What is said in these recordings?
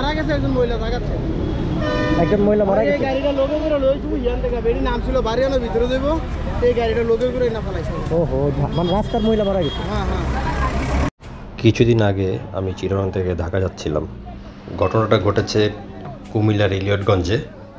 মারা গেছে একজন মহিলা জায়গাতে। একজন মহিলা মারা গেছে। গাড়িটা লোকে করে লইছু ইয়ান থেকে বেরি নাম ছিল বাড়িয়ানো ভিতরে দেব এই গাড়িটা লোকে করে না ফলাইছে। ওহো, মানে রাস্তার মহিলা মারা গেছে। হ্যাঁ হ্যাঁ। কিছুদিন আগে আমি চিটাগাং থেকে ঢাকা যাচ্ছিলাম। ঘটনাটা ঘটেছে কুমিল্লার ইলিয়টগঞ্জে।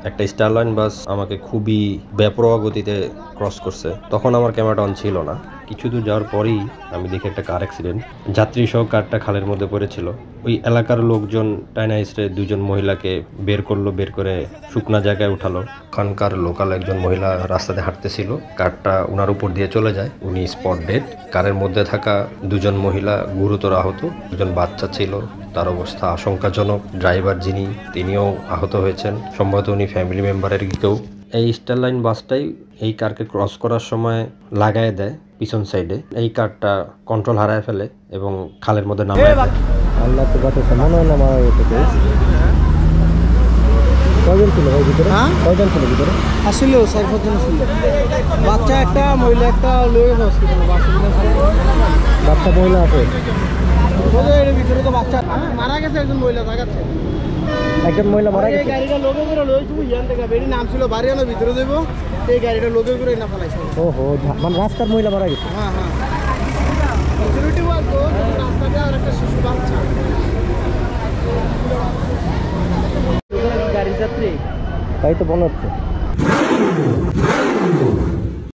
একটা স্টারলাইন বাস আমাকে খুবই বেপরোয়া গতিতে ক্রস করছে। তখন আমার ক্যামেরাটা অন ছিল না। কিছু দূর যাওয়ার পরেই আমি দেখি একটা কার অ্যাক্সিডেন্ট। যাত্রী সহ কারটা খালের মধ্যে পড়েছিল। ওই এলাকার লোকজন টাইনা হিসেবে দুজন মহিলাকে বের করলো, বের করে শুকনা জায়গায় উঠালো। ওখানকার লোকাল একজন মহিলা রাস্তাতে হাঁটতেছিল, কারটা ওনার উপর দিয়ে চলে যায়, উনি স্পট ডেড। কারের মধ্যে থাকা দুজন মহিলা গুরুতর আহত, দুজন বাচ্চা ছিল, তার অবস্থা আশঙ্কাজনক। ড্রাইভার যিনি, তিনিও আহত হয়েছেন, সম্ভবত উনি ফ্যামিলি মেম্বারের কেউ। এই স্টারলাইন বাসটাই এই কারকে ক্রস করার সময় লাগায় দেয় পিছন সাইডে। এই কারটা কন্ট্রোল হারায় ফেলে এবং খালের মধ্যে নামায় দেয়। আল্লাহ তো বাঁচাচ্ছে, মনে হয় না মারা গেছে। কয়জন ছিল ওই ভিতরে? কয়জন ছিল ভিতরে? আসলে 4-5 জন ছিল, বাচ্চা একটা, মহিলা একটা, লয়ে হসপিটালে বাচ্চা মহিলা আছে। এর ভিতরে তো বাচ্চা মারা গেছে একজন মহিলা জায়গাতে। একজন মহিলা মারা গেছে। গাড়িটা লোকে করে লইছু ইয়ান থেকে বেরি নাম ছিল বাড়িয়ানো ভিতরে দেব এই গাড়িটা লোকে করে না ফলাইছে। ওহো, মানে রাস্তার মহিলা মারা গেছে। হ্যাঁ হ্যাঁ। সিকিউরিটি ওয়ার্ড তো রাস্তাতে আর একটা শিশু বাচ্চা। গাড়ি যাত্রী তাই তো মনে হচ্ছে।